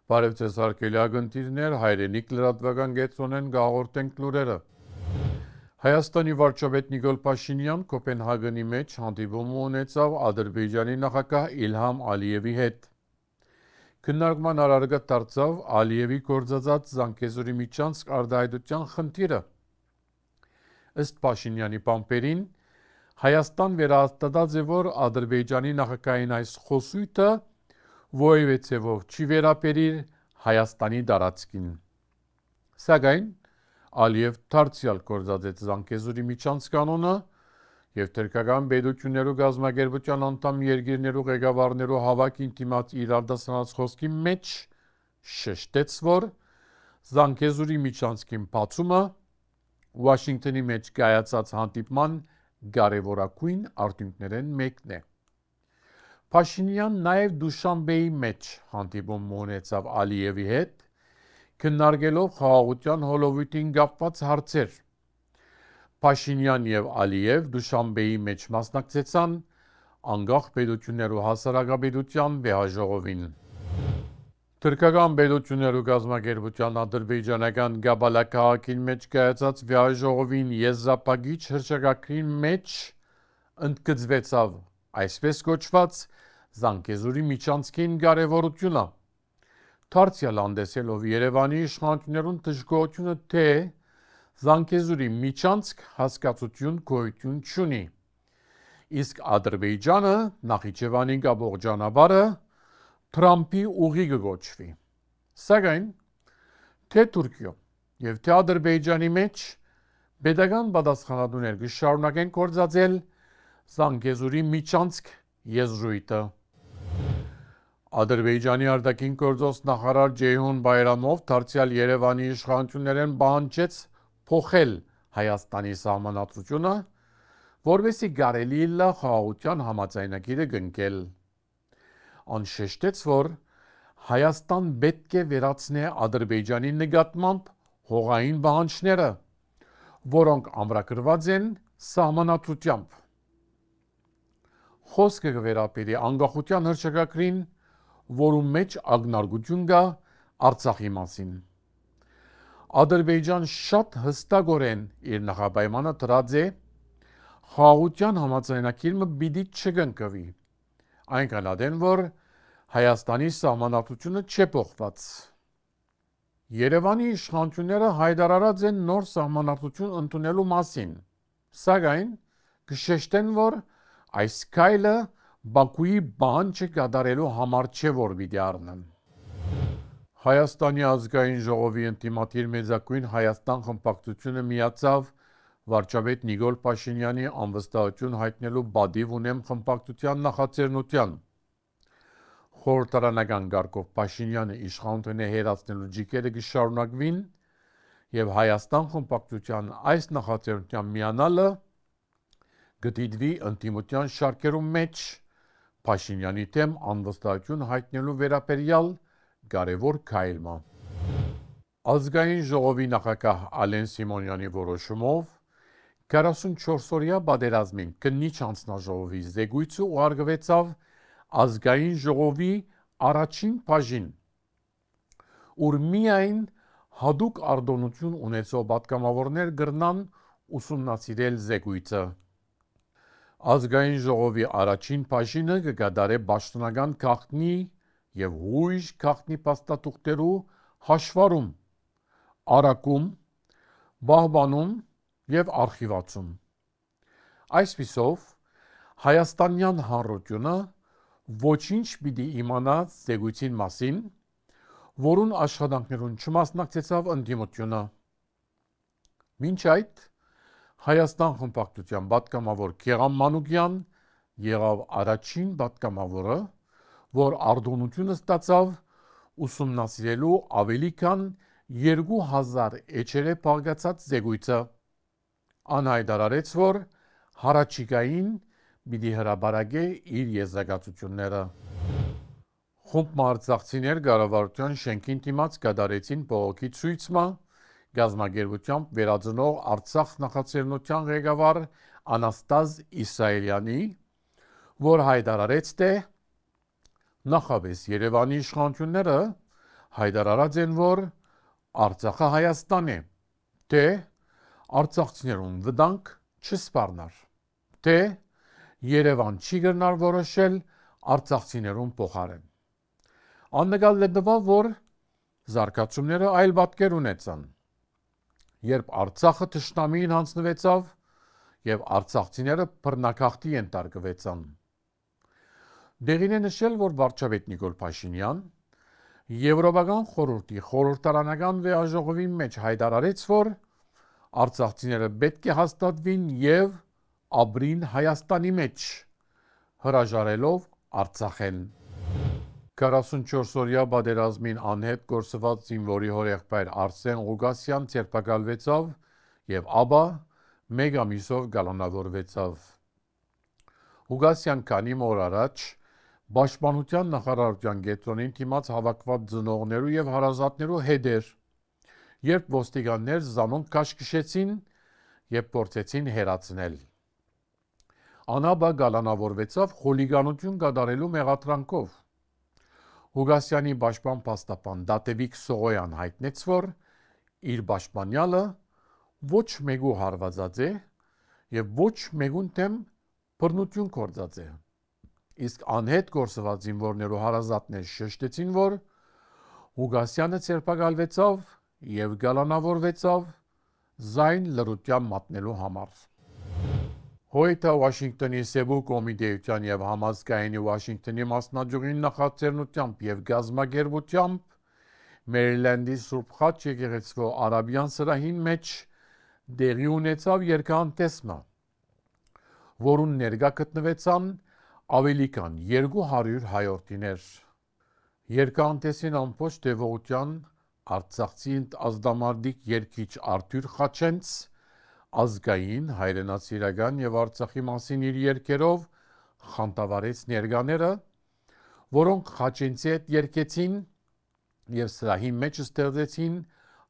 Բարև ձեզ հարգելի ագնտիրներ, հայրենիք լրատվական գեցոնեն գաղորդենք լուրերը։ Հայաստանի վարչապետ Նիկոլ Փաշինյան Կոպենհագենի մեջ հանդիպում ունեցավ Ադրբեջանի նախագահ Իլհամ Ալիևի հետ։ Քննարկման արարքը դարձավ Ալիևի գործածած Զանգեզուրի միջանցք արտահայտության խնդիրը։ Ըստ Փաշինյանի բամպերին, Հայաստան վերահաստատած է, որ Ադրբեջանի նախագահային այս խոսույթը որևէ ձևով չի վերաբերիր Հայաստանի տարածքին։ Սակայն Ալիև դարձյալ գործածեց Զանգեզուրի միջանցք կանոնը եւ թերքական պետություններու գազམ་ագերբության անդամ երկիրներու ղեկավարներու հավաքին դիմաց իր արտասանած խոսքի մեջ շեշտեց, որ Զանգեզուրի միջանցքին բացումը Վաշինգտոնի մեջ կայացած հանդիպման կարևորագույն արդյունքներն մեկն է։ Փաշինյան նաև Դուշանբեի մեջ հանդիպում ունեցավ Ալիևի հետ, քննարկելով խաղաղության հոլովույթին կապված հարցեր։ Փաշինյան եւ Ալիև Դուշանբեի մեջ մասնակցեցան անկախ պետություններու հասարակապետության վեհաժողովին։ Թուրքական պետություններու գազམ་ագերբության ադրբեջանական Գաբալա քաղաքին մեջ կայացած վեհաժողովին եզրափակիչ հռչակագրին մեջ ընդգծվեցավ այսպես կոչված Զանգեզուրի միջանցքին կարևորությունը, դարձյալ հանդեսելով Երևանի իշխանություններուն դժգոհությունը, թե Զանգեզուրի միջանցք հասկացություն գոյություն չունի, իսկ Ադրբեջանը Նախիջևանին կապող ճանապարհը Թրամփի ուղի կգոչվի։ Սակայն թե Թուրքիա եւ թե Ադրբեջանի մեջ պետական պատասխանատուներ կշարունակեն գործածել Զանգեզուրի միջանցք եզրույթը։ Ադրբեջանի արտաքին գործոս նախարար Ջեյհուն Բայրամով դարձյալ Երևանի իշխանություններեն պահանջեց փոխել Հայաստանի սահմանադրությունը, որովհետեւ կարելի է խաղաղության համաձայնագիրը կնքել։ Անշեշտեց, որ Հայաստան պետք է վերացնի Ադրբեջանի նկատմամբ հողային պահանջները, որոնք ամրագրված են սահմանադրությամբ։ Խոսքը կվերապերի անկախության հռչակագրին, որում մեջ ակնարկություն կա Արցախի մասին։ Ադրբեջան շատ հստակորեն իր նախապայմանը դրած է խաղաղության համաձայնագիրը պիտի չկնքվի, այնքան ադեն, որ Հայաստանի սահմանադրությունը չէ փոխված։ Երևանի իշխանությունները հայտարարած են նոր սահմանադրություն ընդունելու մասին, սակայն կշեշտեն, որ այս քայլը Բաքուի պահանջը կատարելու համար չէ, որ պիտի առնեն։ Հայաստանի ազգային ժողովի ընդդիմադիր մեծագույն Հայաստան խմբակցությունը միացավ վարչապետ Նիկոլ Փաշինյանի անվստահություն հայտնելու պատիվ ունեմ խմբակցության նախաձեռնության։ Խորհրդարանական կարգով Փաշինյանը իշխանությունը հերացնելու ջիքերը կշարունակվին եւ Հայաստան խմբակցության այս նախաձեռնության միանալը գտիդվի ընդդիմության շարքերում մեջ Փաշինյանի դեմ անվստահություն հայտնելու վերաբերյալ կարևոր քայլը։ Ազգային ժողովի նախագահ Ալեն Սիմոնյանի որոշումով 44-օրյա պատերազմին քննիչ հանձնաժողովի զեկույցը ուղարկվեցավ ազգային ժողովի առաջին բաժին, ուր միայն հատուկ արտոնություն ունեցող պատգամավորներ կրնան ուսումնասիրել զեկույցը։ Ազգային ժողովի առաջին բաժինը կկատարե պաշտոնական գաղտնի եւ հույժ գաղտնի փաստաթուղթերու հաշվառում, առաքում, պահպանում եւ արխիվացում։ Այսպիսով Հայաստանյան Հանրությունը ոչինչ պիտի իմանա զեկույցին մասին, որուն աշխատանքներուն չմասնակցեցավ ընդդիմությունը։ Մինչ այդ Հայաստան խմբակցության պատգամավոր Գեղամ Մանուկյան եղավ առաջին պատգամավորը, որ արտոնությունը ստացավ ուսումնասիրելու ավելի քան 2000 էջերը բաղկացած զեկույցը։ Անհայտարարեց, որ հարաճիգային պիտի հրապարակե իր եզրակացությունները։ Խումբ մարզակցիներ կառավարության շենքին դիմաց կատարեցին բողոքի ցույցը գազམ་ագերբությամբ վերածնող Արցախ նախաձեռնության ղեկավար Անաստազ Իսրայելյանի, որ հայտարարեց, թե նախապես Երևանի իշխանությունները հայտարարած են, որ Արցախը Հայաստան է, թե արցախցիներուն վտանգ չսպառնար, թե Երևան չի գնար որոշել արցախցիներուն փոխարեն։ Աննկալ դեպավ, որ զարգացումները այլ պատկեր ունեցան, երբ Արցախը թշնամիին հանձնվեցավ եւ արցախցիները բռնակախտի ենթարկվեցան։ Դեղին է նշել, որ վարչապետ Նիկոլ Փաշինյան Եվրոպական խորհրդի խորհրդարանական վեաժողովի մեջ հայտարարեց, որ արցախցիները պետք է հաստատվին եւ ապրին Հայաստանի մեջ, հրաժարելով Արցախեն։ 44-օրյա պատերազմին անհետ գործված զինվորի հորեղբայր Արսեն Ղուգասյան ցերպակալվեցավ եւ ապա մեկ ամիսով գալանավորվեցավ։ Ղուգասյան քանի օր առաջ Պաշտպանության նախարարության գետրոնին դիմաց հավաքված ծնողներու եւ հարազատներու հետ էր, երբ ոստիկաններ զանոնք կաշկշեցին եւ փորձեցին հերացնել։ Անաբա գալանավորվեցավ խոլիգանություն կատարելու մեղադրանքով։ Ղուգասյանի պաշտպան փաստաբան Դատևիկ Սողոյան հայտնեց, որ իր պաշտպանյալը ոչ մեկու հարվածած է եւ ոչ մեկուն դեմ բռնություն կործած է։ Իսկ անհետ գործված զինվորներու հարազատներ շեշտեցին, որ Ղուգասյանը ցերպակալվեցավ եւ գալանավորվեցավ զայն լրության մատնելու համար։ Հոյթա Վաշինգտոնի Սեբու կոմիտեության եւ համազգայինի Վաշինգտոնի մասնաճյուղին նախաձեռնությամբ եւ գազագերբությամբ Մերիլենդի Սուրբ Խաչ եկեղեցու արաբյան սրահին մեջ դեղի ունեցավ երկհանտեսմը, որուն ներկա գտնվեցան ավելի քան 200 հայորդիներ։ Երկհանտեսին ամբողջ տևողության արցախցի ազդամարտիկ երգիչ Արթուր Խաչենց ազգային, հայրենասիրական եւ Արցախի մասին իր երգերով խանդավառեց ներկաները, որոնք Խաչենցի հետ երգեցին եւ սրահի մեջ ստեղծեցին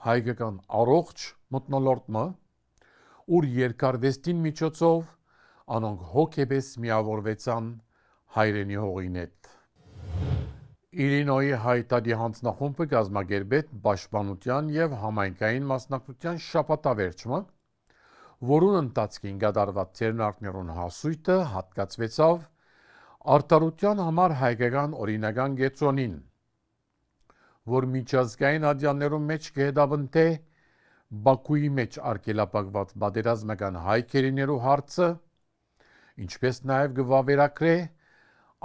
հայկական առողջ մթնոլորտը, ուր երկարվեստին միջոցով անոնք հոգեպես միավորվեցան հայրենի հողին հետ։ Իլինոյի հայտարարի հանձնախումբը կազմակերպեց պաշտպանության եւ համայնքային մասնակցության շաբաթավերջը, որուն ընթացքին կատարված ցերնարկներուն հասույթը հատկացվեցավ արտարության համար հայկական օրինական գետրոնին, որ միջազգային ադյաններում մեջ կհետավնթե Բաքուի մեջ արգելափակված պատերազմական հայքերիներու հարցը, ինչպես նաև կվավերագրե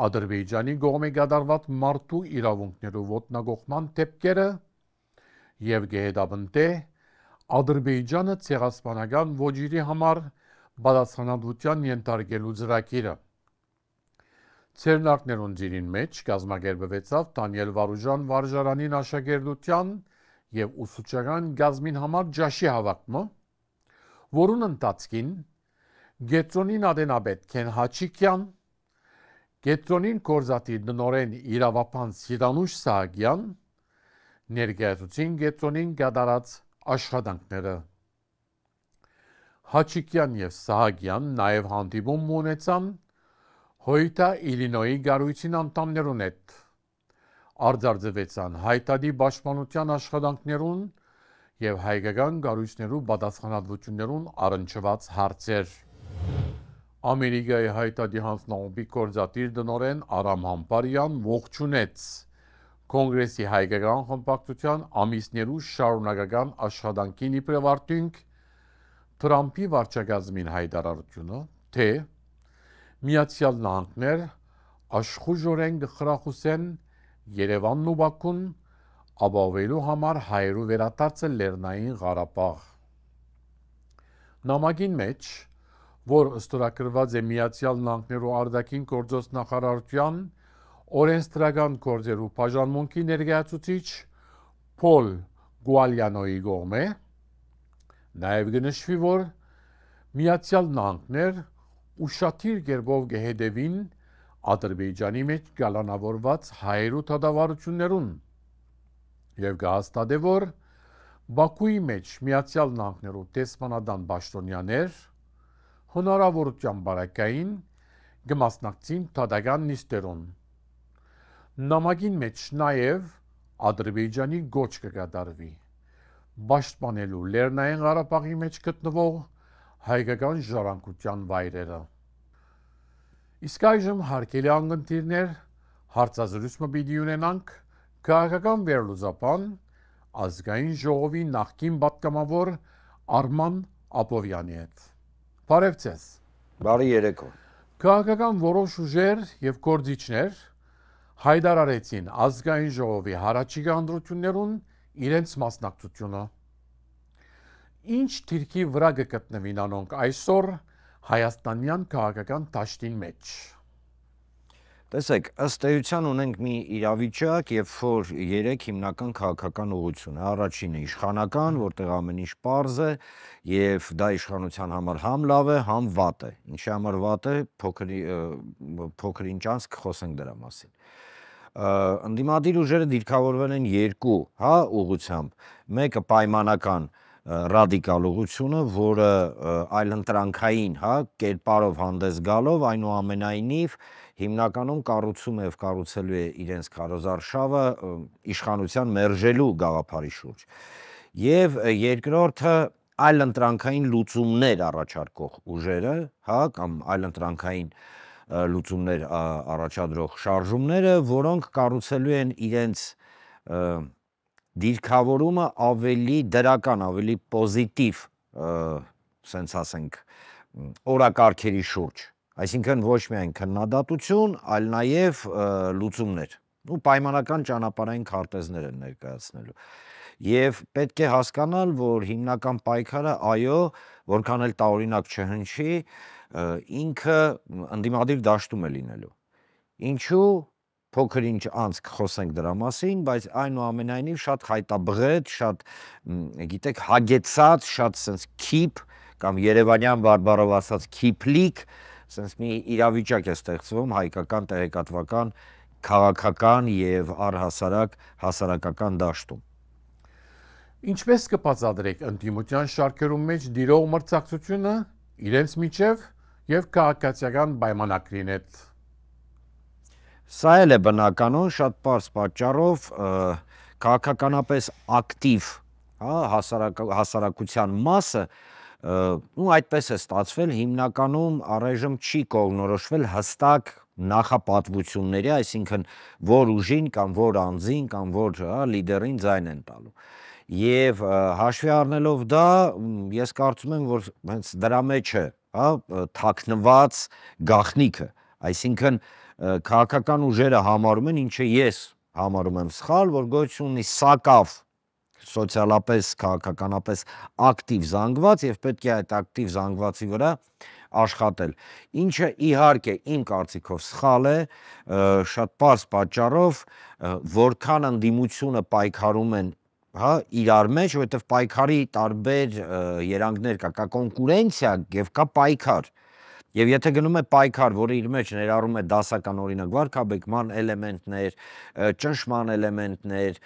Ադրբեջանի կողմէ կատարված մարդու իրավունքներու ոտնագողման դեպքերը եւ կհետավնթե Ադրբեջանը ցեղասպանական ոճիրի համար պատասխանատվության ենթարկելու ծրագիրը։ Ցերնարկներուն ծիրին մեջ կազմակերպվեցավ Դանիել Վարուժան վարժարանին աշակերտության եւ ուսուցչական գազմին համար ջաշի հավաքումը, որուն ընթացքին Գետրոնին ադենաբեդ Քեն Հաչիկյան, Գետրոնին կորզատի դնորեն իրավապան Սիրանուշ Սահակյան ներկայացուցին Գետրոնին կատարած աշխատանքները։ Հաչիկյան եւ Սահակյան նաեւ հանդիպում ունեցան Հոյթա Իլինոյի գարույցին անդամներուն հետ, արձարծվեցան հայտարարի պաշտպանության աշխատանքներուն եւ հայկական գարույցներու պատասխանատվություններուն առնչված հարցեր։ Ամերիկայի հայտարարի հանձնախումբի կորզատիր դնորեն Արամ Համբարյան ողջունեց Կոնգրեսի հայկական խմբակցության ամիսներու շարունակական աշխատանքին իբրև արդյունք Թրամփի վարչակազմին հայտարարությունը, թե Միացյալ Նահանգներ աշխուժորեն կխրախուսեն Երևանն ու Բաքուն ապահովելու համար հայերու վերադարձը Լեռնային Ղարաբաղ։ Նամակին մեջ, որ ստորագրված է Միացյալ Նահանգներու արտաքին գործոս նախարարության օրենսդրական գործերու բաժանմունքի ներկայացուցիչ Փոլ Գուալյանոյի կողմէ, նաև կնշվի, որ Միացյալ Նահանգներ ուշադիր կերպով կհետևին Ադրբեջանի մեջ գալանավորված հայերու դատավարություններուն եւ կհաստատե, որ Բաքուի մեջ Միացյալ Նահանգներու դեսպանատան պաշտոնյաներ հնարավորության բարակային կմասնակցին դատական նիստերուն։ Նամակին մեջ նաև Ադրբեջանի գոչ կկատարվի պաշտպանելու Լեռնային Ղարաբաղի մեջ գտնվող հայկական ժառանգության վայրերը։ Իսկ այժմ հարկելի անգընտիրներ հարցազրույցը պիտի ունենանք քաղաքական վերլուծաբան ազգային ժողովի նախկին պատգամավոր Արման Աբովյանի հետ։ Բարև ձեզ։ Բարի երեկո։ Քաղաքական որոշ ուժեր եւ գործիչներ հայտարարեցին ազգային ժողովի հարաճիգա ընտրություններուն իրենց մասնակցությունը։ Ինչ թիրքի վրա կգտնվին անոնք այսօր հայաստանյան քաղաքական դաշտին մեջ։ Տեսեք, ըստ էության ունենք մի իրավիճակ, երբ որ 3 հիմնական քաղաքական ուղղություն է։ Առաջինը իշխանական, որտեղ ամեն ինչ պարզ է, եւ դա իշխանության համար համ լավ է, համ վատ է։ Ինչի համար վատ է, փոքր ինչ անց կխոսենք դրա մասին։ Ընդդիմադիր ուժերը դիրքավորվել են երկու, ուղղությամբ։ Մեկը պայմանական ռադիկալ ուղղությունը, որը այլընտրանքային, կերպարով հանդես գալով, այնուամենայնիվ հիմնականում կառուցում է եւ կառուցելու է իրենց քարոզարշավը իշխանության մերժելու գաղափարի շուրջ։ Եվ երկրորդը այլընտրանքային լուծումներ առաջարկող ուժերը, կամ այլընտրանքային լուծումներ առաջադրող շարժումները, որոնք կառուցելու են իրենց դիրքավորումը ավելի դրական, ավելի պոզիտիվ, ասենք ասենք, օրակարգերի շուրջ։ Այսինքն ոչ միայն քննադատություն, այլ նաև լուծումներ։ Ու պայմանական ճանապարհային քարտեզներ են ներկայացնելու։ Եվ պետք է հասկանալ, որ հիմնական պայքարը, այո, որքան էլ տարօրինակ չհնչի, ինքը ընդդիմադիր դաշտում է լինելու։ Ինչու փոքր ինչ անց կխոսենք դրա մասին, բայց այնուամենայնիվ շատ խայտաբղետ, շատ, գիտեք, հագեցած, շատ sense քիփ կամ երևանյան բարբառով ասած քիփլիկ, sense մի իրավիճակ է ստեղծվում հայկական տեղեկատվական, քաղաքական եւ առհասարակ հասարակական դաշտում։ Ինչպես կբացատրեք ընդդիմության շարքերում մեջ դիրող մրցակցությունը իրենց միջև եւ քաղաքացիական պայմանագրին հետ։ Սա էլ է բնականon, շատ պարզ պատճառով քաղաքականապես ակտիվ, հասարակության մասը, այդպես է ստացվել, հիմնականում առայժմ չի կողմնորոշվել հստակ նախապատվությունների, այսինքն որ ուժին կամ որ անձին կամ որ լիդերին ձայն են տալու։ Եվ հաշվի առնելով դա, ես կարծում եմ, որ հենց դրա մեջ է թաքնված գաղտնիքը, այսինքն քաղաքական ուժերը համարում են, ինչը ես համարում եմ սխալ, որ գոյություն ունի սակավ սոցիալապես, քաղաքականապես ակտիվ զանգված եւ պետք է այդ ակտիվ զանգվածի վրա աշխատել։ Ինչը իհարկե իմ կարծիքով սխալ է, շատ պարզ պատճառով, որքան ընդդիմությունը պայքարում են իրար մեջ, որովհետև պայքարի տարբեր երանգներ կա կոնկուրենցիա եւ կա պայքար։ Եվ եթե գնում է պայքար, որը իր մեջ ներառում է դասական օրինակ վարքաբեկման էլեմենտներ, ճնշման էլեմենտներ,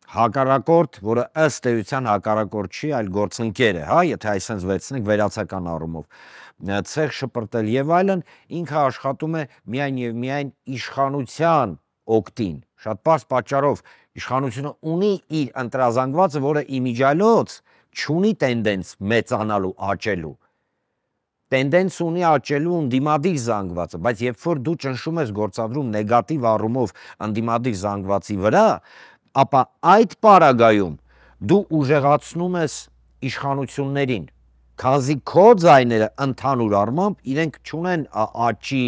հակառակորդ, որը ըստ էության հակառակորդ չի, այլ գործընկեր է, եթե այսպես վերցնենք վերացական առումով, ցեղ շպրտել եւ այլն, ինքը աշխատում է միայն եւ միայն իշխանության օգտին։ Շատ պարզ պատճառով իշխանությունը ունի իր ընտրազանգվածը, որը իմիջիալոց չունի տենդենս մեծանալու, աճելու։ Տենդենս ունի աճելու ընդդիմադիր զանգվածը, բայց երբ որ դու ճնշում ես գործադրում նեգատիվ առումով ընդդիմադիր զանգվածի վրա, ապա այդ պարագայում դու ուժեղացնում ես իշխանություններին, քանզի քո ձայները ընդհանուր առմամբ իրենք չունեն աճի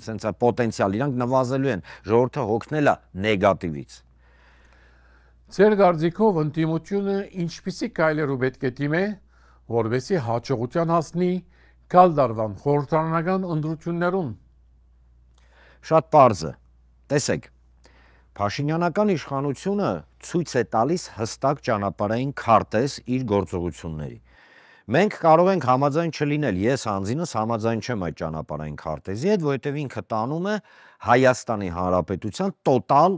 sense պոտենցիալ, իրանք նվազելու են, ժողովուրդը հոգնել է նեգատիվից։ Ձեր կարծիքով ընդդիմությունը ինչպիսի քայլերով պետք է դիմե, որովհետեւ հաջողության հասնի գալ դարվան խորհրդարանական ընտրություններուն։ Շատ պարզ է։ Տեսեք, Փաշինյանական իշխանությունը ցույց է տալիս հստակ ճանապարհային քարտեզ իր գործողությունների։ Մենք կարող ենք համաձայն չլինել, ես անձինս համաձայն չեմ այդ ճանապարհային քարտեզի հետ, որովհետև ինքը տանում է Հայաստանի Հանրապետության տոտալ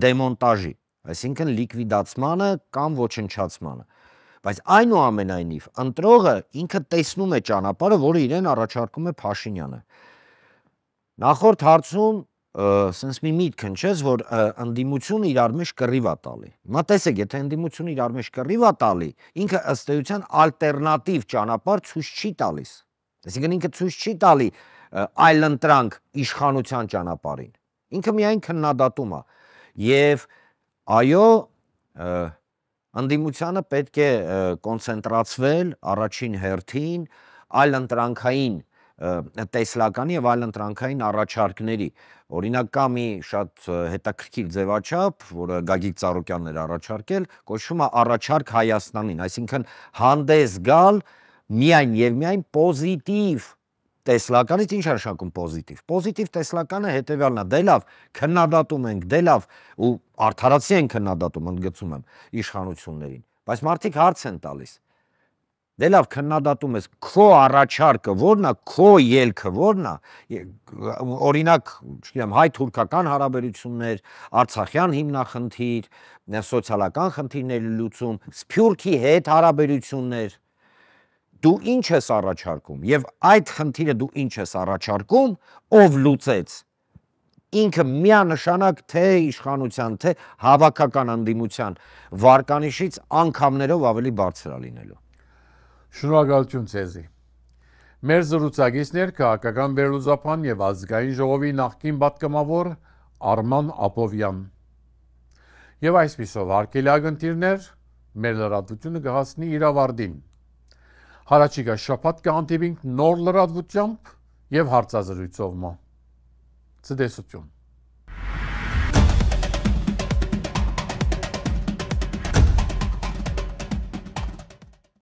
դեմոնտաժի, այսինքն լիկվիդացմանը կամ ոչնչացմանը։ Բայց այնուամենայնիվ ընտրողը ինքը տեսնում է ճանապարհը, որը իրեն առաջարկում է Փաշինյանը։ Նախորդ հարցում sense մի միտք հնչեց, որ ընդդիմությունը իրար մեջ կռիվ է տալի։ Հիմա տեսեք, եթե ընդդիմությունը իրար մեջ կռիվ է տալի, ինքը ըստ էության ալտերնատիվ ճանապարհ ցույց չի տալիս։ Այսինքն ինքը ցույց չի տալի այլընտրանք իշխանության ճանապարհին։ Ինքը միայն քննադատում է։ Եվ այո, ընդդիմությանը պետք է կոնցենտրացվել առաջին հերթին այլընտրանքային տեսլականի եւ այլընտրանքային առաջարկների։ Օրինակ կա մի շատ հետաքրքիր ձևաչափ, որը Գագիկ Ծառուկյանն էր առաջարկել, կոչվում է առաջարկ Հայաստանին, այսինքն հանդես գալ միայն եւ միայն պոզիտիվ տեսլականից։ Ինչ է նշանակում պոզիտիվ։ Պոզիտիվ տեսլականը հետեւյալն է, դե լավ, քննադատում ենք, դե լավ, ու արդարացի են քննադատում, ընդգծում եմ, իշխանություններին, բայց մարդիկ հարց են տալիս։ Դե լավ, քննադատում ես, քո առաջարկը ո՞րն է, քո ելքը ո՞րն է։ Օրինակ, չգիտեմ, հայ-թուրքական հարաբերություններ, արցախյան հիմնախնդիր, սոցիալական խնդիրների լուծում, Սփյուռքի հետ հարաբերություններ։ Դու ինչ ես առաջարկում, եւ այդ խնդիրը դու ինչ ես առաջարկում, ով լուծեց։ Ինքը միանշանակ թե իշխանության, թե հավաքական ընդդիմության վարկանիշից անգամներով ավելի բարձր է լինելու։ Շնորհակալություն ձեզի։ Մեր զրուցակիցներ քաղաքական վերլուծաբան եւ ազգային ժողովի նախկին պատգամավոր Արման Աբովյան։ Եվ այսպիսով հարգելի ագնտիրներ, մեր լրատվությունը կհասնի իր ավարտին։ Հարաճիգա շաբաթ կհանդիպենք նոր լրատվությամբ եւ հարցազրույցով։ Ցտեսություն։